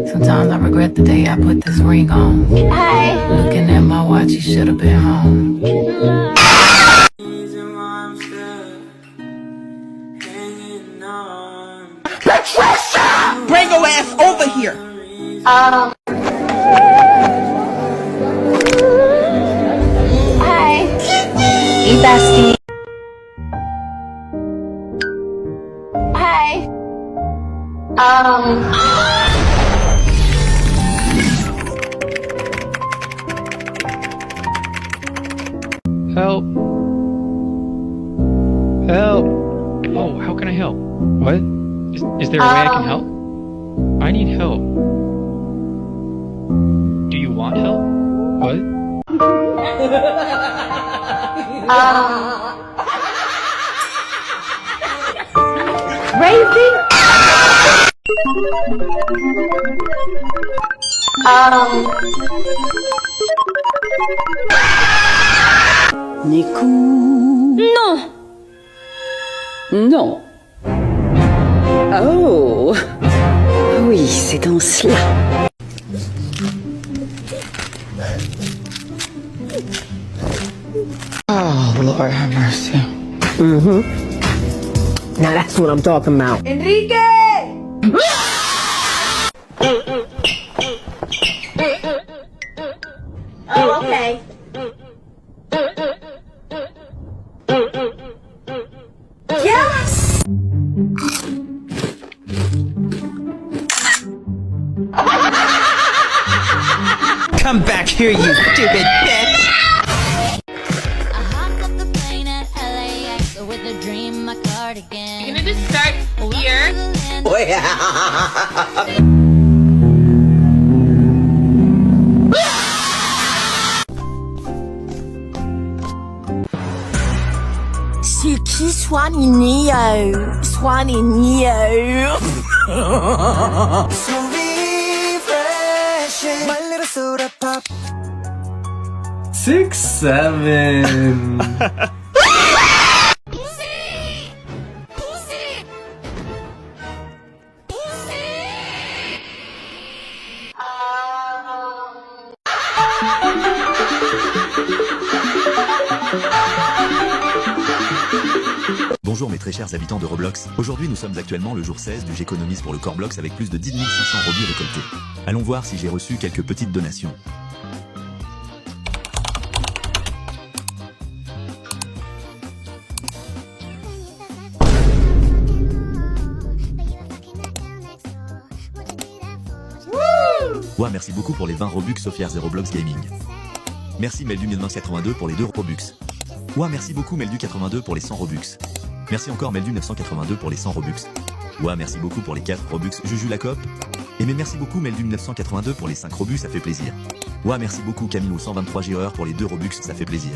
Sometimes I regret the day I put this ring on. Hi. Looking at my watch, you should have been home. Patricia! Bring your ass over here. Hi. Hey, bestie. Hi. Help. Help. Oh, how can I help? What? Is there a way I can help? I need help. Do you want help? What? Crazy? Nico. Non. Non. Oh. Oui, c'est dans cela. Oh, Lord have mercy. Now that's what I'm talking about. Enrique! Oh, okay. Yes! Come back here, you stupid bitch! I hopped up the plane at LAX with a dream, my cardigan. You're gonna just start here. Oh, yeah. C'est qui Swanny Neo? Swanny Neo. So refreshing. My little soda pop. 6, 7. Bonjour mes très chers habitants de Roblox, aujourd'hui nous sommes actuellement le jour 16 du J'économise pour le Corblox avec plus de 10 500 robux récoltés. Allons voir si j'ai reçu quelques petites donations. Ouah, merci beaucoup pour les 20 Robux Sofiars et Roblox Gaming. Merci Meldu1982 pour les 2 Robux. Ouah, merci beaucoup Meldu82 pour les 100 Robux. Merci encore Meldu982 pour les 100 Robux. Ouah, merci beaucoup pour les 4 Robux Juju la cop. Et mais merci beaucoup Meldu982 pour les 5 Robux, ça fait plaisir. Ouah, merci beaucoup Camilo123 Gireur pour les 2 Robux, ça fait plaisir.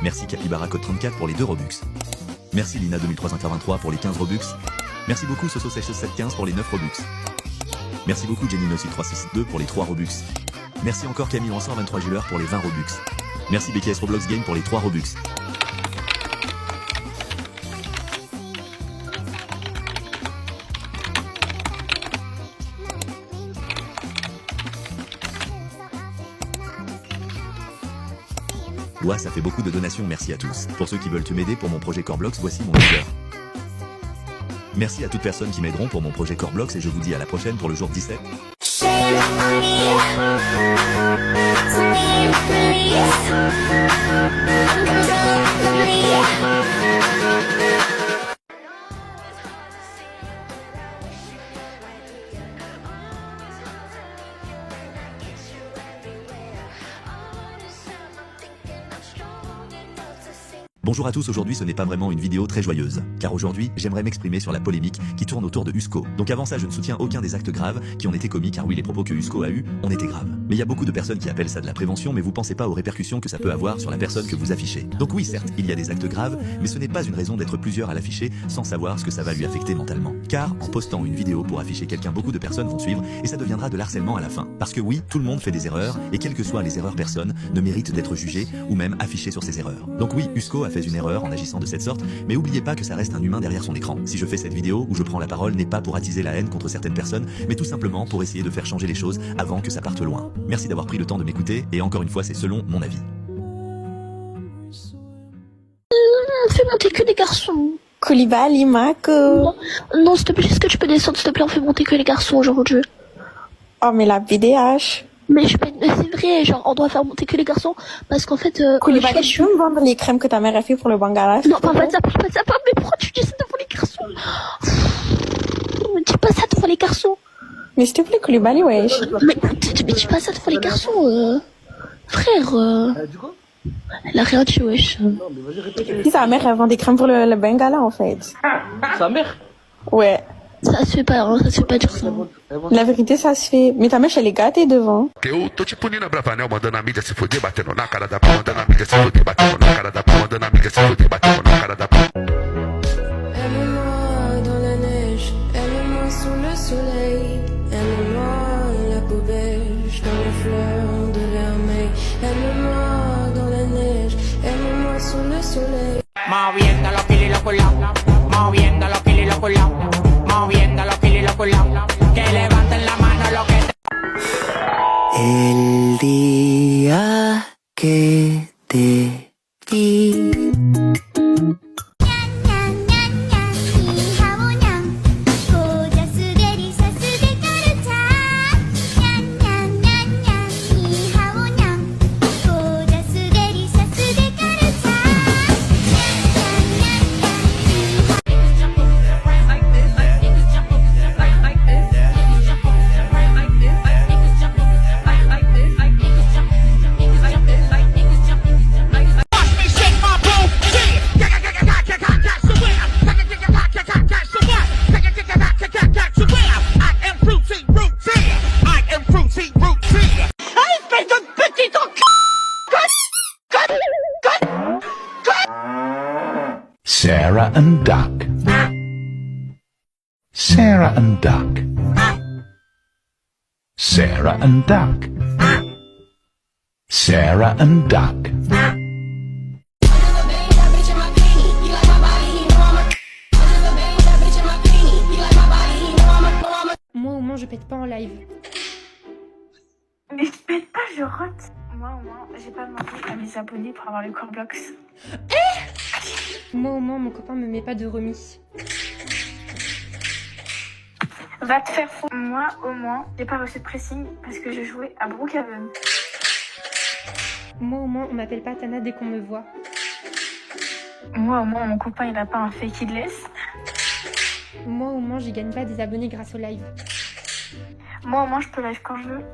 Merci Capybara Code 34 pour les 2 Robux. Merci Lina 2383 pour les 15 Robux. Merci beaucoup Soso Sèche 715 pour les 9 Robux. Merci beaucoup Jenny 362 pour les 3 Robux. Merci encore Camille 123 Gireur pour les 20 Robux. Merci BKS Roblox Game pour les 3 Robux. Ouah, ça fait beaucoup de donations, merci à tous. Pour ceux qui veulent m'aider pour mon projet Corblox, voici mon leader. Merci à toutes personnes qui m'aideront pour mon projet Corblox et je vous dis à la prochaine pour le jour 17. Bonjour à tous, aujourd'hui ce n'est pas vraiment une vidéo très joyeuse, car aujourd'hui j'aimerais m'exprimer sur la polémique qui tourne autour de Usco. Donc avant ça je ne soutiens aucun des actes graves qui ont été commis, car oui les propos que Usco a eu ont été graves. Mais il y a beaucoup de personnes qui appellent ça de la prévention, mais vous pensez pas aux répercussions que ça peut avoir sur la personne que vous affichez. Donc oui certes, il y a des actes graves, mais ce n'est pas une raison d'être plusieurs à l'afficher sans savoir ce que ça va lui affecter mentalement. Car en postant une vidéo pour afficher quelqu'un, beaucoup de personnes vont suivre et ça deviendra de l'harcèlement à la fin. Parce que oui, tout le monde fait des erreurs, et quelles que soient les erreurs, personne ne mérite d'être jugé ou même affiché sur ses erreurs. Donc oui, Usco a fait une erreur en agissant de cette sorte, mais oubliez pas que ça reste un humain derrière son écran. Si je fais cette vidéo où je prends la parole n'est pas pour attiser la haine contre certaines personnes, mais tout simplement pour essayer de faire changer les choses avant que ça parte loin. Merci d'avoir pris le temps de m'écouter, et encore une fois c'est selon mon avis. Fais monter que les garçons. Koulibaly, Mako. Non, s'il te plaît, est-ce que tu peux descendre, s'il te plaît, on fait monter que les garçons aujourd'hui. Oh, mais la BDH. Mais c'est vrai, genre, on doit faire monter que les garçons, parce qu'en fait, Koulibaly, tu peux me vendre les crèmes que ta mère a fait pour le Bangala? Non, pas de ça, mais pourquoi tu dis ça devant les garçons? Dis pas ça devant les garçons. Mais s'il te plaît, Koulibaly, wesh. Mais dis pas ça devant les garçons, frère, elle a rien dit, wesh. Si sa mère, elle vend des crèmes pour le Bangala, en fait. Sa mère? Ouais. Ça se fait pas, hein, ça se fait pas dire ça. La vérité, ça se fait. Mais ta mèche, elle est gâtée devant. Eu tô te punindo a Bravanel, mandando a mídia se fuder, batendo na cara da p***, mandando a mídia se fuder, batendo na cara da p***, mandando a mídia se fuder, batendo na cara da p***. Aime-moi dans la neige, aime-moi sous le soleil, aime-moi la peau beige dans les fleurs de vermeil, aime-moi dans la neige, aime-moi sous le soleil. Moviendo los kilos culados, moviendo los kilos culados, moviendo los kilos culados, que levanten la mano lo que El día que te vi. Sarah and Duck. Sarah and Duck. Sarah and Duck. Sarah and Duck. Moi au moins je pète pas en live. Mais je pète pas, je rote. Moi au moins j'ai pas demandé à mes abonnés pour avoir le Corblox. Moi au moins mon copain me met pas de remis. Va te faire foutre. Moi au moins j'ai pas reçu de pressing parce que je jouais à Brookhaven. Moi au moins on m'appelle pas Tana dès qu'on me voit. Moi au moins mon copain il a pas un fake headless. Moi au moins j'y gagne pas des abonnés grâce au live. Moi au moins je peux live quand je veux.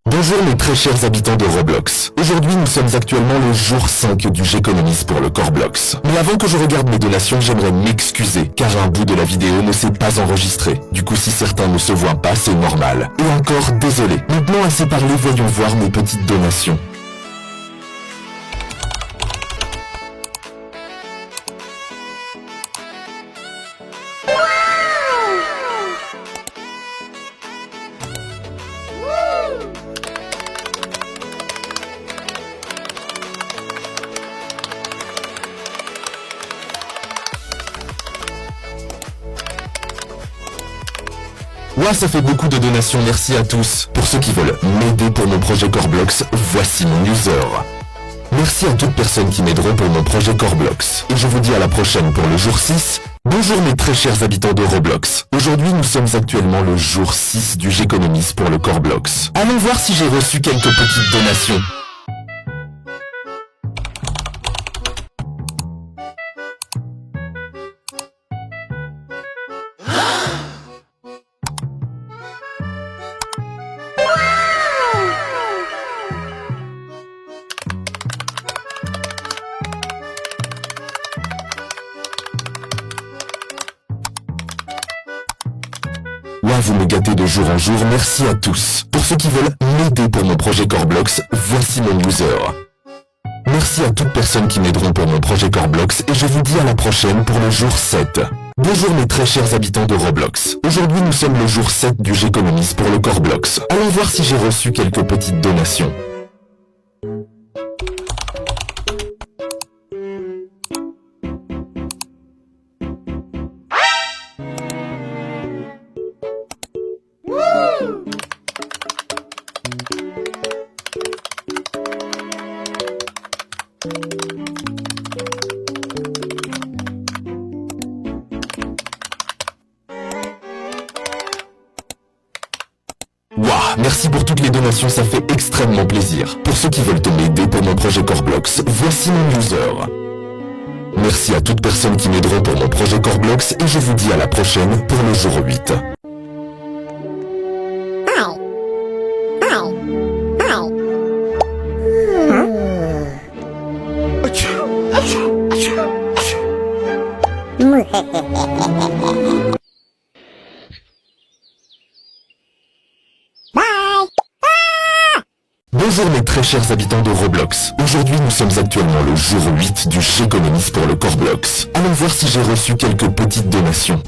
Bonjour mes très chers habitants de Roblox. Aujourd'hui nous sommes actuellement le jour 5 du J'économise pour le Corblox. Mais avant que je regarde mes donations, j'aimerais m'excuser, car un bout de la vidéo ne s'est pas enregistré. Du coup si certains ne se voient pas, c'est normal. Et encore désolé. Maintenant assez parlé, voyons voir mes petites donations. Ouah, ça fait beaucoup de donations, merci à tous. Pour ceux qui veulent m'aider pour mon projet Corblox, voici mon user. Merci à toutes personnes qui m'aideront pour mon projet Corblox. Et je vous dis à la prochaine pour le jour 6. Bonjour mes très chers habitants de Roblox. Aujourd'hui nous sommes actuellement le jour 6 du J'économise pour le Corblox. Allons voir si j'ai reçu quelques petites donations. qui me gâtez de jour en jour, merci à tous. Pour ceux qui veulent m'aider pour mon projet Coreblox, voici mon user. Merci à toutes personnes qui m'aideront pour mon projet Coreblox et je vous dis à la prochaine pour le jour 7. Bonjour mes très chers habitants de Roblox. Aujourd'hui nous sommes le jour 7 du J'économise pour le Coreblox. Allons voir si j'ai reçu quelques petites donations. Waouh, merci pour toutes les donations, ça fait extrêmement plaisir. Pour ceux qui veulent m'aider pour mon projet Coreblox, voici mon user. Merci à toutes personnes qui m'aideront pour mon projet Coreblox et je vous dis à la prochaine pour le jour 8. Bonjour mes très chers habitants de Roblox. Aujourd'hui nous sommes actuellement le jour 8 du J'économise pour le Coreblox. Allons voir si j'ai reçu quelques petites donations.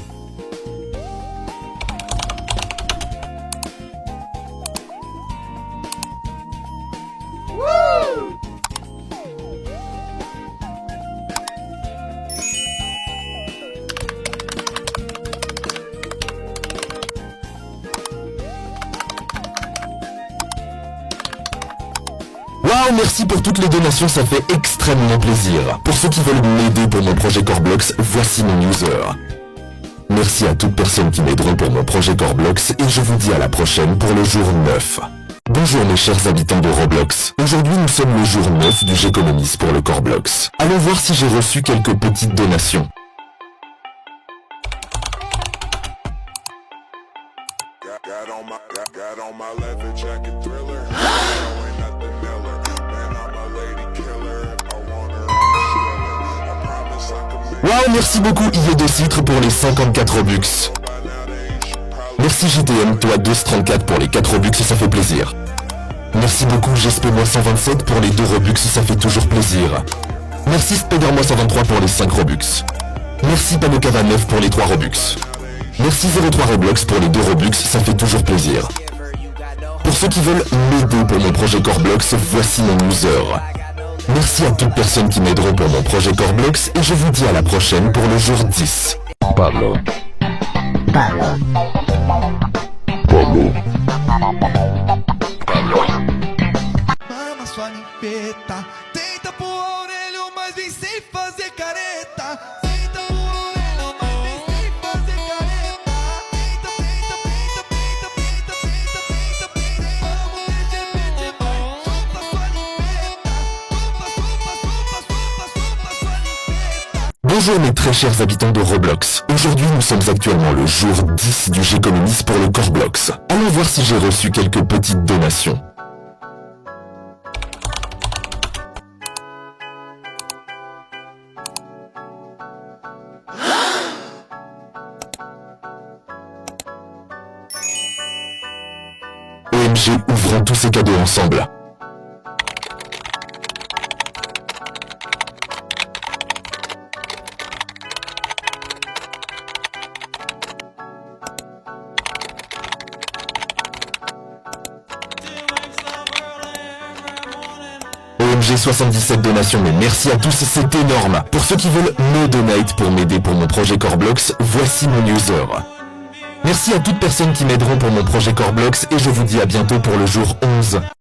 Waouh, merci pour toutes les donations, ça fait extrêmement plaisir. Pour ceux qui veulent m'aider pour mon projet Coreblox, voici mon user. Merci à toutes personnes qui m'aideront pour mon projet Coreblox et je vous dis à la prochaine pour le jour 9. Bonjour mes chers habitants de Roblox. Aujourd'hui nous sommes le jour 9 du J'économise pour le Coreblox. Allons voir si j'ai reçu quelques petites donations. Waouh, merci beaucoup IE2Citre pour les 54 Robux. Merci JTM, toi 1234 pour les 4 Robux, ça fait plaisir. Merci beaucoup GSP-127 pour les 2 Robux, ça fait toujours plaisir. Merci Spider-123 pour les 5 Robux. Merci Panokava9 pour les 3 Robux. Merci 03 Roblox pour les 2 Robux, ça fait toujours plaisir. Pour ceux qui veulent m'aider pour mon projet Coreblox, voici mon user. Merci à toutes personnes qui m'aideront pour mon projet Coreblox et je vous dis à la prochaine pour le jour 10. Pablo. Mama sua ninfeta, tenta pro orelho, mas vem sem fazer careta. Tenta pro orelho, mas vem sem fazer careta. Tenta, tenta, tenta, tenta, tenta, tenta, tenta, tenta. Vamos mexer, mexer, vai. Chupa sua ninfeta. Chupa sua ninfeta. Bonjour mes très chers habitants de Roblox. Aujourd'hui nous sommes actuellement le jour 10 du J'économise pour le Coreblox. Allons voir si j'ai reçu quelques petites donations. OMG, ouvrons tous ces cadeaux ensemble. OMG 77 donations, mais merci à tous, c'est énorme. Pour ceux qui veulent me donate pour m'aider pour mon projet Coreblox, voici mon user. Merci à toutes personnes qui m'aideront pour mon projet Coreblox et je vous dis à bientôt pour le jour 11.